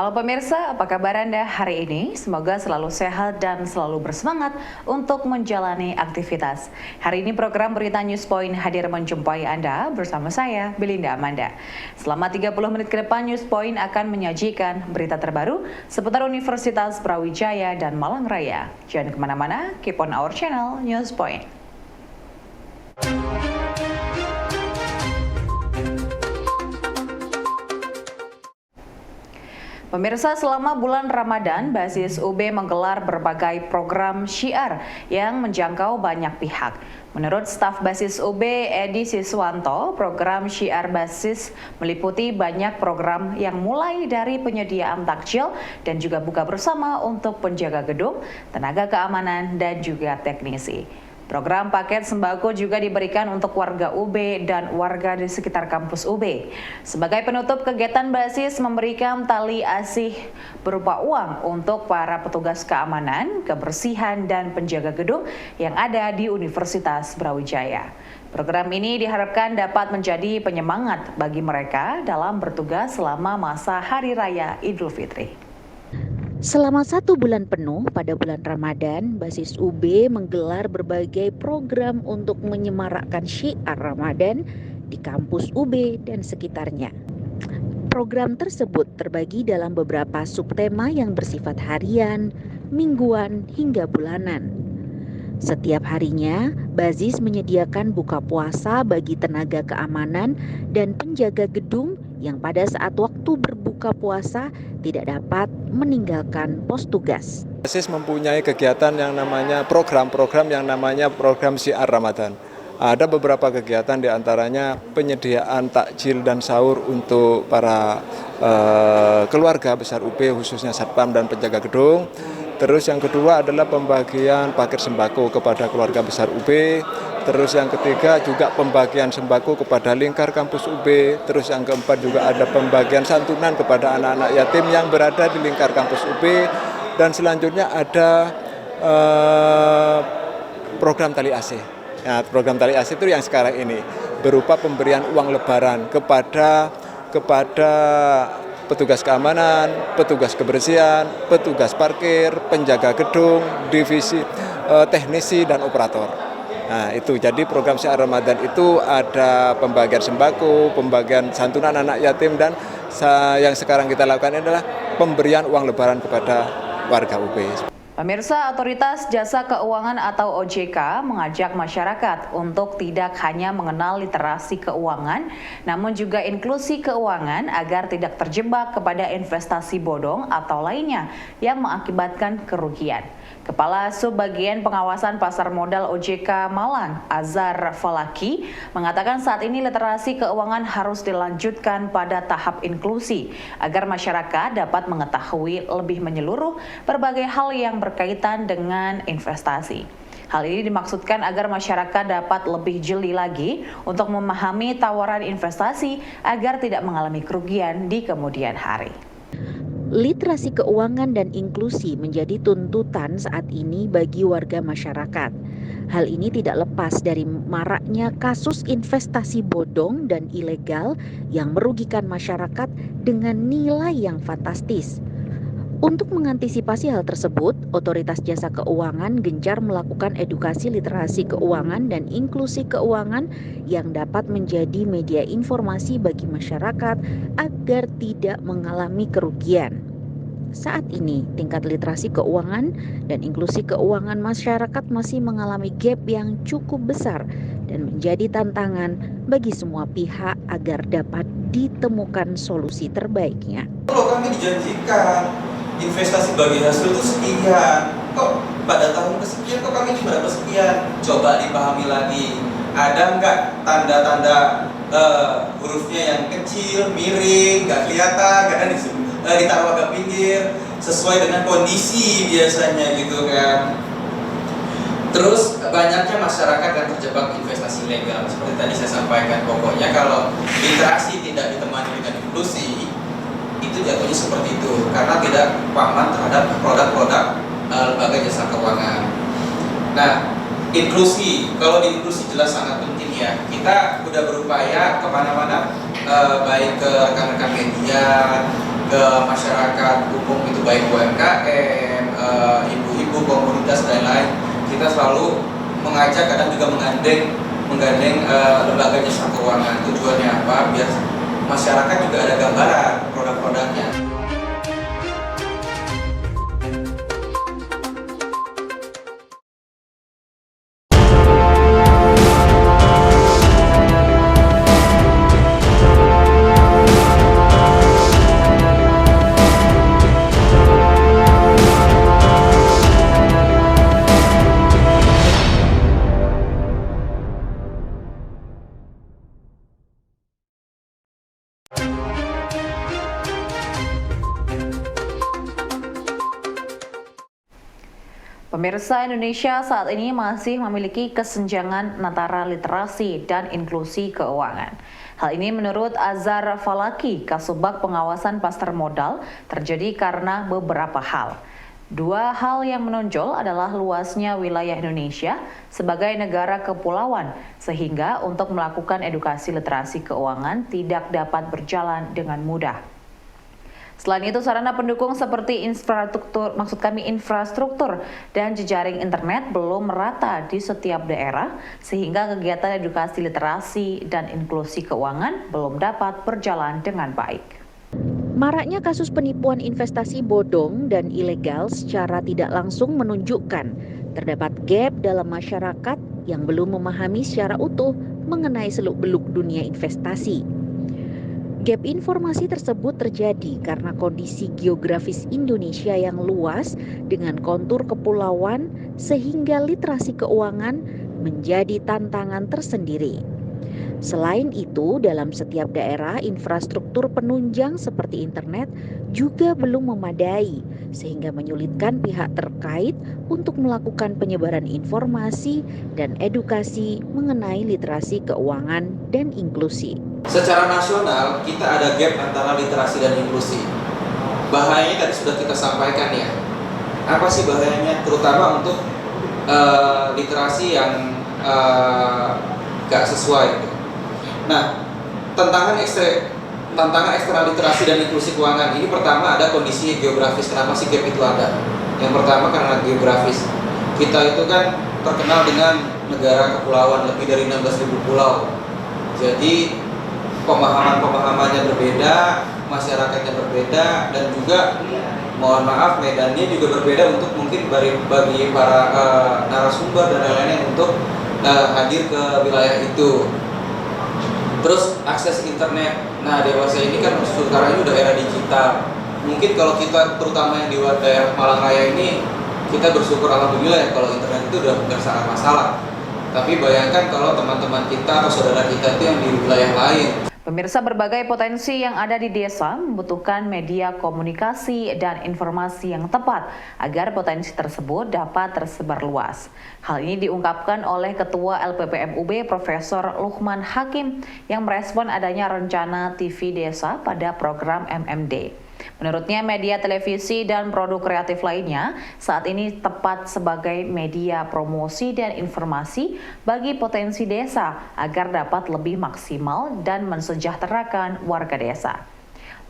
Halo pemirsa, apa kabar Anda hari ini? Semoga selalu sehat dan selalu bersemangat untuk menjalani aktivitas. Hari ini program Berita Newspoint hadir menjumpai Anda bersama saya, Belinda Amanda. Selama 30 menit ke depan, Newspoint akan menyajikan berita terbaru seputar Universitas Brawijaya dan Malang Raya. Jangan kemana-mana, keep on our channel, Newspoint. Pemirsa, selama bulan Ramadan, Basis UB menggelar berbagai program syiar yang menjangkau banyak pihak. Menurut staf Basis UB, Edi Siswanto, program syiar Basis meliputi banyak program yang mulai dari penyediaan takjil dan juga buka bersama untuk penjaga gedung, tenaga keamanan, dan juga teknisi. Program paket sembako juga diberikan untuk warga UB dan warga di sekitar kampus UB. Sebagai penutup, kegiatan Basis memberikan tali asih berupa uang untuk para petugas keamanan, kebersihan, dan penjaga gedung yang ada di Universitas Brawijaya. Program ini diharapkan dapat menjadi penyemangat bagi mereka dalam bertugas selama masa Hari Raya Idul Fitri. Selama 1 bulan penuh pada bulan Ramadan, Basis UB menggelar berbagai program untuk menyemarakkan syiar Ramadan di kampus UB dan sekitarnya. Program tersebut terbagi dalam beberapa subtema yang bersifat harian, mingguan, hingga bulanan. Setiap harinya, Basis menyediakan buka puasa bagi tenaga keamanan dan penjaga gedung yang pada saat waktu berbuka puasa tidak dapat meninggalkan pos tugas. Basis mempunyai kegiatan yang namanya program-program yang namanya program syiar Ramadan. Ada beberapa kegiatan diantaranya penyediaan takjil dan sahur untuk para keluarga besar UB khususnya satpam dan penjaga gedung. Terus yang kedua adalah pembagian paket sembako kepada keluarga besar UB. Terus yang ketiga juga pembagian sembako kepada lingkar kampus UB. Terus yang keempat juga ada pembagian santunan kepada anak-anak yatim yang berada di lingkar kampus UB. Dan selanjutnya ada program tali asih. Nah, program tali asih itu yang sekarang ini berupa pemberian uang lebaran kepada petugas keamanan, petugas kebersihan, petugas parkir, penjaga gedung, divisi teknisi, dan operator. Nah, itu jadi program syiar Ramadan itu ada pembagian sembako, pembagian santunan anak yatim, dan yang sekarang kita lakukan adalah pemberian uang lebaran kepada warga UB. Pemirsa, Otoritas Jasa Keuangan atau OJK mengajak masyarakat untuk tidak hanya mengenal literasi keuangan, namun juga inklusi keuangan agar tidak terjebak kepada investasi bodong atau lainnya yang mengakibatkan kerugian. Kepala Subbagian Pengawasan Pasar Modal OJK Malang, Azhar Falaki, mengatakan saat ini literasi keuangan harus dilanjutkan pada tahap inklusi agar masyarakat dapat mengetahui lebih menyeluruh berbagai hal yang berkaitan dengan investasi. Hal ini dimaksudkan agar masyarakat dapat lebih jeli lagi untuk memahami tawaran investasi agar tidak mengalami kerugian di kemudian hari. Literasi keuangan dan inklusi menjadi tuntutan saat ini bagi warga masyarakat. Hal ini tidak lepas dari maraknya kasus investasi bodong dan ilegal yang merugikan masyarakat dengan nilai yang fantastis. Untuk mengantisipasi hal tersebut, Otoritas Jasa Keuangan gencar melakukan edukasi literasi keuangan dan inklusi keuangan yang dapat menjadi media informasi bagi masyarakat agar tidak mengalami kerugian. Saat ini, tingkat literasi keuangan dan inklusi keuangan masyarakat masih mengalami gap yang cukup besar dan menjadi tantangan bagi semua pihak agar dapat ditemukan solusi terbaiknya. Kalau kami dijanjikan investasi bagi hasil itu sekian, kok pada tahun kesekian kok kami cuma dapat sekian? Coba dipahami lagi, ada nggak tanda-tanda hurufnya yang kecil, miring, nggak kelihatan, kadang ditaruh agak pinggir, sesuai dengan kondisi biasanya gitu kan. Terus banyaknya masyarakat yang terjebak investasi ilegal, seperti tadi saya sampaikan. Pokoknya kalau literasi tidak ditemani dengan inklusi, itu jatuhnya seperti itu, karena tidak paham terhadap produk-produk lembaga jasa keuangan. Nah, inklusi, kalau di inklusi jelas sangat penting ya. Kita sudah berupaya kemana-mana, baik ke rekan-rekan media, ke masyarakat umum, itu baik UMKM, ibu-ibu, komunitas dan lain-lain. Kita selalu mengajak, kadang juga menggandeng lembaga jasa keuangan. Tujuannya apa? Biar masyarakat juga ada gambaran produk-produknya. Pemirsa, Indonesia saat ini masih memiliki kesenjangan antara literasi dan inklusi keuangan. Hal ini menurut Azhar Falaki, Kasubag Pengawasan Pasar Modal, terjadi karena beberapa hal. Dua hal yang menonjol adalah luasnya wilayah Indonesia sebagai negara kepulauan, sehingga untuk melakukan edukasi literasi keuangan tidak dapat berjalan dengan mudah. Selain itu, sarana pendukung seperti infrastruktur dan jejaring internet belum merata di setiap daerah, sehingga kegiatan edukasi literasi dan inklusi keuangan belum dapat berjalan dengan baik. Maraknya kasus penipuan investasi bodong dan ilegal secara tidak langsung menunjukkan terdapat gap dalam masyarakat yang belum memahami secara utuh mengenai seluk-beluk dunia investasi. Gap informasi tersebut terjadi karena kondisi geografis Indonesia yang luas dengan kontur kepulauan sehingga literasi keuangan menjadi tantangan tersendiri. Selain itu, dalam setiap daerah infrastruktur penunjang seperti internet juga belum memadai sehingga menyulitkan pihak terkait untuk melakukan penyebaran informasi dan edukasi mengenai literasi keuangan dan inklusi. Secara nasional, kita ada gap antara literasi dan inklusi. Bahayanya tadi sudah kita sampaikan ya. Apa sih bahayanya? Terutama untuk literasi yang gak sesuai. Nah, tantangan eksternal literasi dan inklusi keuangan ini pertama ada kondisi geografis. Kenapa sih gap itu ada? Yang pertama karena geografis. Kita itu kan terkenal dengan negara kepulauan, lebih dari 16.000 pulau. Jadi pemahamannya berbeda, masyarakatnya berbeda, dan juga mohon maaf medannya juga berbeda untuk mungkin bagi para narasumber dan lain-lain untuk hadir ke wilayah itu. Terus akses internet. Nah, dewasa ini kan sekarang ini udah era digital. Mungkin kalau kita terutama yang di daerah Malang Raya ini, kita bersyukur alhamdulillah ya kalau internet itu udah nggak sangat masalah. Tapi bayangkan kalau teman-teman kita atau saudara kita itu yang di wilayah lain. Pemirsa, berbagai potensi yang ada di desa membutuhkan media komunikasi dan informasi yang tepat agar potensi tersebut dapat tersebar luas. Hal ini diungkapkan oleh Ketua LPPM UB Profesor Luqman Hakim yang merespon adanya rencana TV Desa pada program MMD. Menurutnya, media televisi dan produk kreatif lainnya saat ini tepat sebagai media promosi dan informasi bagi potensi desa agar dapat lebih maksimal dan mensejahterakan warga desa.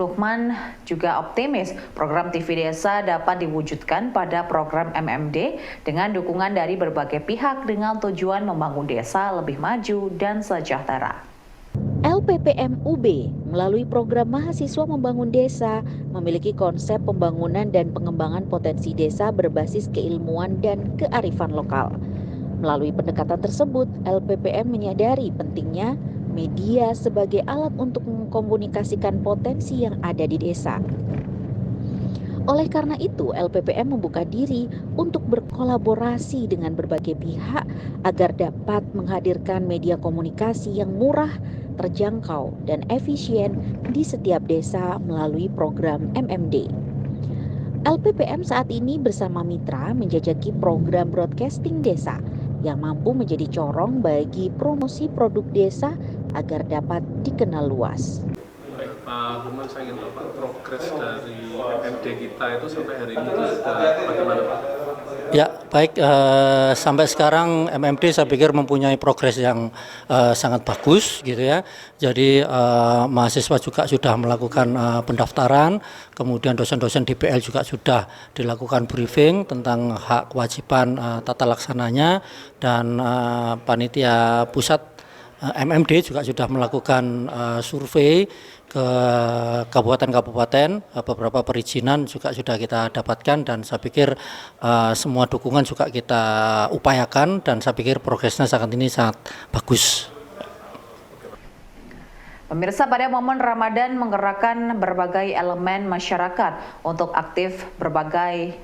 Luqman juga optimis program TV Desa dapat diwujudkan pada program MMD dengan dukungan dari berbagai pihak dengan tujuan membangun desa lebih maju dan sejahtera. LPPM UB melalui program Mahasiswa Membangun Desa memiliki konsep pembangunan dan pengembangan potensi desa berbasis keilmuan dan kearifan lokal. Melalui pendekatan tersebut, LPPM menyadari pentingnya media sebagai alat untuk mengkomunikasikan potensi yang ada di desa. Oleh karena itu, LPPM membuka diri untuk berkolaborasi dengan berbagai pihak agar dapat menghadirkan media komunikasi yang murah, terjangkau, dan efisien di setiap desa melalui program MMD. LPPM saat ini bersama mitra menjajaki program broadcasting desa yang mampu menjadi corong bagi promosi produk desa agar dapat dikenal luas. Pak Gubernur, saya ingin tahu Pak, progres dari MMD kita itu sampai hari ini itu sudah bagaimana Pak? Ya, baik, sampai sekarang MMD saya pikir mempunyai progres yang sangat bagus gitu ya. Jadi mahasiswa juga sudah melakukan pendaftaran, kemudian dosen-dosen DPL juga sudah dilakukan briefing tentang hak kewajiban tata laksananya, dan panitia pusat MMD juga sudah melakukan survei ke kabupaten-kabupaten, beberapa perizinan juga sudah kita dapatkan, dan saya pikir semua dukungan juga kita upayakan, dan saya pikir progresnya sangat bagus. Pemirsa, pada momen Ramadan menggerakkan berbagai elemen masyarakat untuk aktif berbagi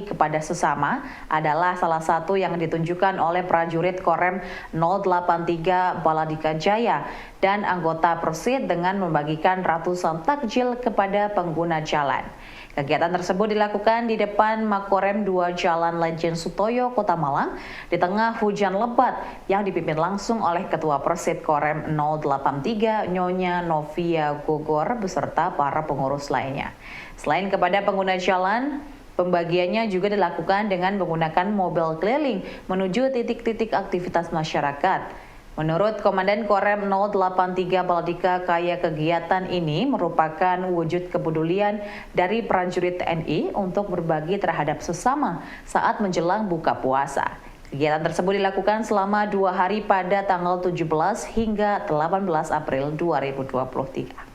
kepada sesama adalah salah satu yang ditunjukkan oleh prajurit Korem 083 Baladika Jaya dan anggota Persid dengan membagikan ratusan takjil kepada pengguna jalan. Kegiatan tersebut dilakukan di depan Makorem 2 Jalan Lejen Sutoyo, Kota Malang, di tengah hujan lebat yang dipimpin langsung oleh Ketua Persid Korem 083 Nyonya Novia Gogor beserta para pengurus lainnya. Selain kepada pengguna jalan, pembagiannya juga dilakukan dengan menggunakan mobil keliling menuju titik-titik aktivitas masyarakat. Menurut Komandan Korem 083 Baladika Kaya, kegiatan ini merupakan wujud kepedulian dari prajurit TNI untuk berbagi terhadap sesama saat menjelang buka puasa. Kegiatan tersebut dilakukan selama 2 hari pada tanggal 17 hingga 18 April 2023.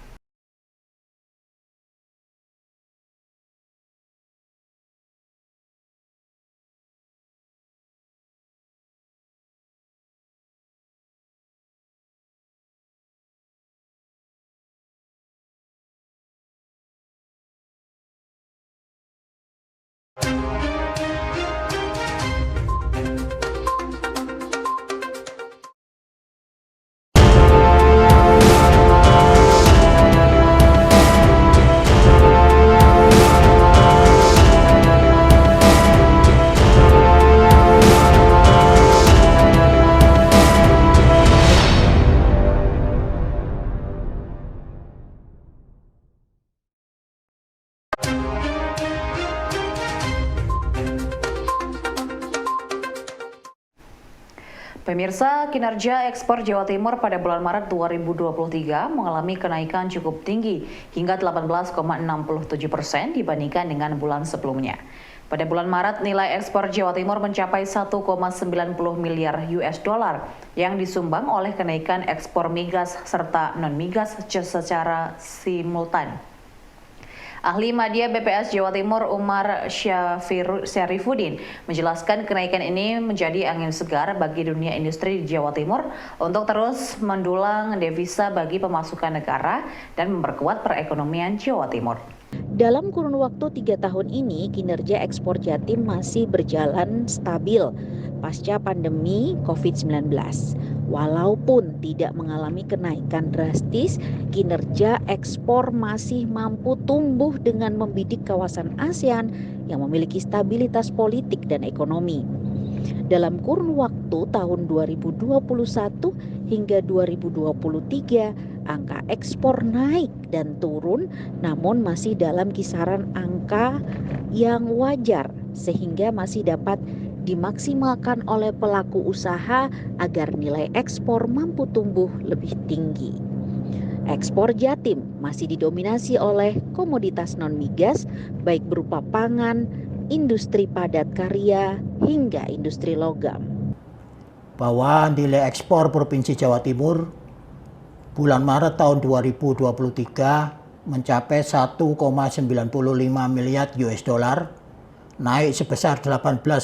Pemirsa, kinerja ekspor Jawa Timur pada bulan Maret 2023 mengalami kenaikan cukup tinggi hingga 18,67% dibandingkan dengan bulan sebelumnya. Pada bulan Maret, nilai ekspor Jawa Timur mencapai 1,90 miliar US dollar yang disumbang oleh kenaikan ekspor migas serta non-migas secara simultan. Ahli Madya BPS Jawa Timur Umar Syarifuddin menjelaskan kenaikan ini menjadi angin segar bagi dunia industri di Jawa Timur untuk terus mendulang devisa bagi pemasukan negara dan memperkuat perekonomian Jawa Timur. Dalam kurun waktu 3 tahun ini, kinerja ekspor Jatim masih berjalan stabil pasca pandemi COVID-19. Walaupun tidak mengalami kenaikan drastis, kinerja ekspor masih mampu tumbuh dengan membidik kawasan ASEAN yang memiliki stabilitas politik dan ekonomi. Dalam kurun waktu tahun 2021 hingga 2023, angka ekspor naik dan turun, namun masih dalam kisaran angka yang wajar sehingga masih dapat dimaksimalkan oleh pelaku usaha agar nilai ekspor mampu tumbuh lebih tinggi. Ekspor Jatim masih didominasi oleh komoditas non-migas, baik berupa pangan, industri padat karya, hingga industri logam. Bahwa nilai ekspor Provinsi Jawa Timur bulan Maret tahun 2023 mencapai 1,95 miliar US dollar, naik sebesar 18,67%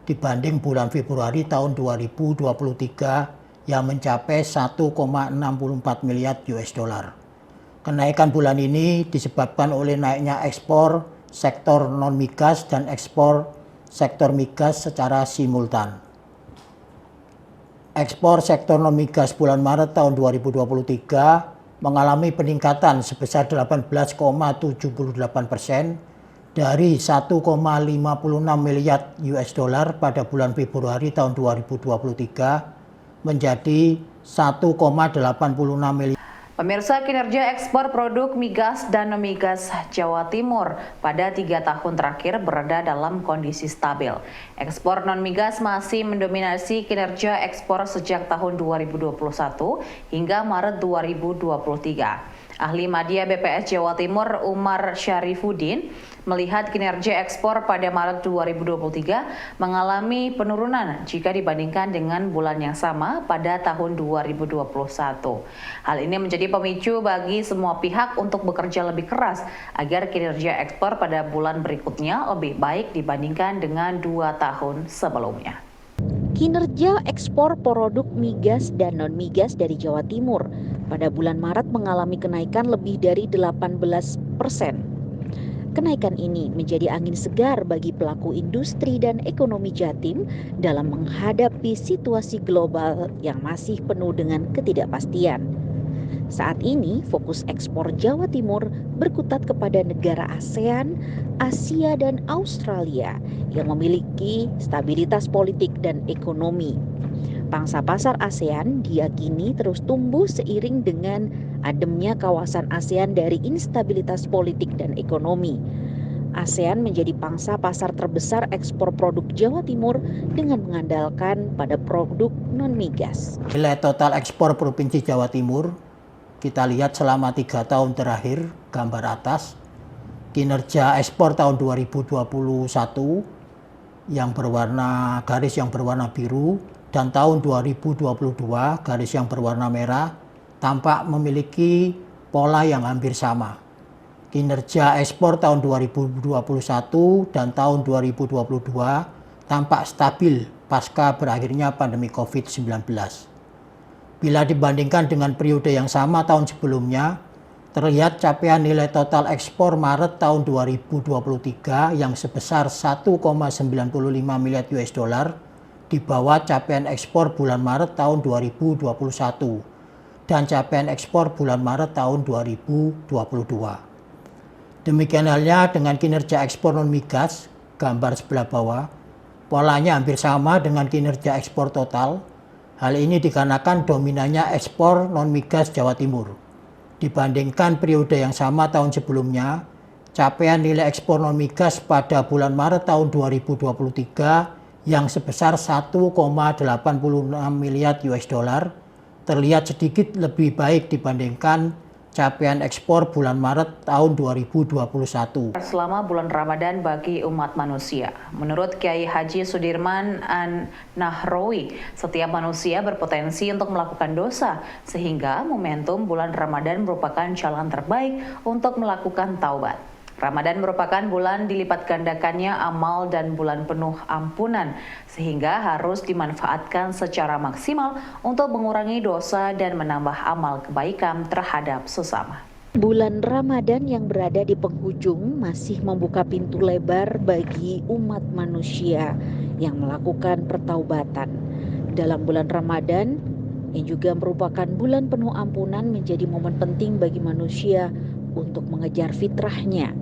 dibanding bulan Februari tahun 2023 yang mencapai 1,64 miliar US dollar. Kenaikan bulan ini disebabkan oleh naiknya ekspor sektor non-migas dan ekspor sektor migas secara simultan. Ekspor sektor non-migas bulan Maret tahun 2023 mengalami peningkatan sebesar 18,78% dari 1,56 miliar US dollar pada bulan Februari tahun 2023 menjadi 1,86 miliar. Pemirsa, kinerja ekspor produk migas dan non-migas Jawa Timur pada 3 tahun terakhir berada dalam kondisi stabil. Ekspor non-migas masih mendominasi kinerja ekspor sejak tahun 2021 hingga Maret 2023. Ahli Madya BPS Jawa Timur Umar Syarifuddin melihat kinerja ekspor pada Maret 2023 mengalami penurunan jika dibandingkan dengan bulan yang sama pada tahun 2021. Hal ini menjadi pemicu bagi semua pihak untuk bekerja lebih keras agar kinerja ekspor pada bulan berikutnya lebih baik dibandingkan dengan 2 tahun sebelumnya. Kinerja ekspor produk migas dan non-migas dari Jawa Timur pada bulan Maret mengalami kenaikan lebih dari 18%. Kenaikan ini menjadi angin segar bagi pelaku industri dan ekonomi Jatim dalam menghadapi situasi global yang masih penuh dengan ketidakpastian. Saat ini fokus ekspor Jawa Timur berkutat kepada negara ASEAN, Asia dan Australia yang memiliki stabilitas politik dan ekonomi. Pangsa pasar ASEAN diyakini terus tumbuh seiring dengan ademnya kawasan ASEAN dari instabilitas politik dan ekonomi. ASEAN menjadi pangsa pasar terbesar ekspor produk Jawa Timur dengan mengandalkan pada produk non-migas. Nilai total ekspor Provinsi Jawa Timur, kita lihat selama 3 tahun terakhir, gambar atas, kinerja ekspor tahun 2021 yang berwarna garis yang berwarna biru dan tahun 2022 garis yang berwarna merah tampak memiliki pola yang hampir sama. Kinerja ekspor tahun 2021 dan tahun 2022 tampak stabil pasca berakhirnya pandemi COVID-19. Bila dibandingkan dengan periode yang sama tahun sebelumnya, terlihat capaian nilai total ekspor Maret tahun 2023 yang sebesar 1,95 miliar US dollar di bawah capaian ekspor bulan Maret tahun 2021 dan capaian ekspor bulan Maret tahun 2022. Demikian halnya dengan kinerja ekspor non-migas, gambar sebelah bawah, polanya hampir sama dengan kinerja ekspor total. Hal ini dikarenakan dominannya ekspor non-migas Jawa Timur. Dibandingkan periode yang sama tahun sebelumnya, capaian nilai ekspor non-migas pada bulan Maret tahun 2023 yang sebesar 1,86 miliar US dollar terlihat sedikit lebih baik dibandingkan capaian ekspor bulan Maret tahun 2021. Selama bulan Ramadan bagi umat manusia, menurut Kiai Haji Sudirman An-Nahrawi, setiap manusia berpotensi untuk melakukan dosa, sehingga momentum bulan Ramadan merupakan jalan terbaik untuk melakukan taubat. Ramadan merupakan bulan dilipat gandakannya amal dan bulan penuh ampunan, sehingga harus dimanfaatkan secara maksimal untuk mengurangi dosa dan menambah amal kebaikan terhadap sesama. Bulan Ramadan yang berada di penghujung masih membuka pintu lebar bagi umat manusia yang melakukan pertaubatan. Dalam bulan Ramadan yang juga merupakan bulan penuh ampunan menjadi momen penting bagi manusia untuk mengejar fitrahnya.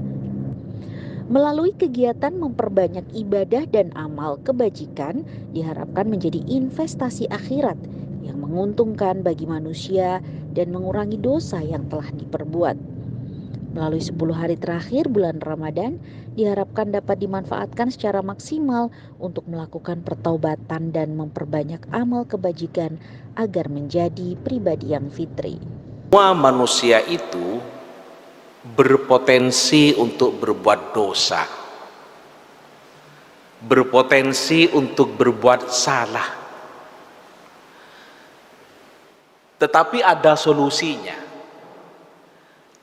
Melalui kegiatan memperbanyak ibadah dan amal kebajikan diharapkan menjadi investasi akhirat yang menguntungkan bagi manusia dan mengurangi dosa yang telah diperbuat. Melalui 10 hari terakhir bulan Ramadan diharapkan dapat dimanfaatkan secara maksimal untuk melakukan pertaubatan dan memperbanyak amal kebajikan agar menjadi pribadi yang fitri. Semua manusia itu berpotensi untuk berbuat dosa, berpotensi untuk berbuat salah, tetapi ada solusinya.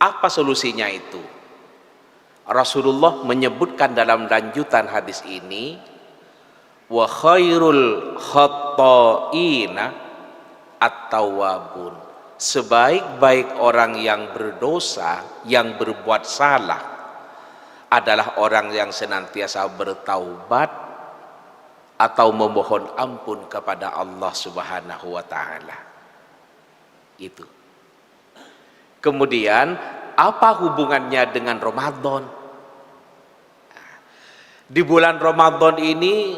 Apa solusinya itu? Rasulullah menyebutkan dalam lanjutan hadis ini, wa khairul khatta'ina at-tawwabun. Sebaik-baik orang yang berdosa, yang berbuat salah adalah orang yang senantiasa bertaubat atau memohon ampun kepada Allah Subhanahu wa taala. Itu. Kemudian apa hubungannya dengan Ramadan? Di bulan Ramadan ini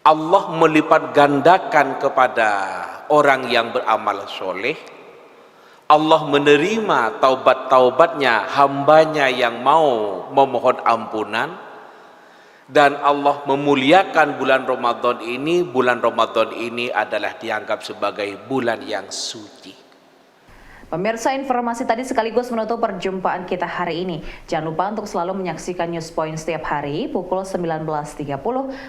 Allah melipat gandakan kepada orang yang beramal soleh. Allah menerima taubat-taubatnya hambanya yang mau memohon ampunan. Dan Allah memuliakan bulan Ramadan ini. Bulan Ramadan ini adalah dianggap sebagai bulan yang suci. Pemirsa, informasi tadi sekaligus menutup perjumpaan kita hari ini. Jangan lupa untuk selalu menyaksikan News Point setiap hari pukul 19.30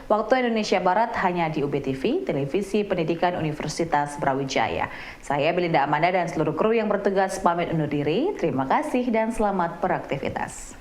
waktu Indonesia Barat hanya di UB TV, Televisi Pendidikan Universitas Brawijaya. Saya Belinda Amanda dan seluruh kru yang bertugas pamit undur diri. Terima kasih dan selamat beraktivitas.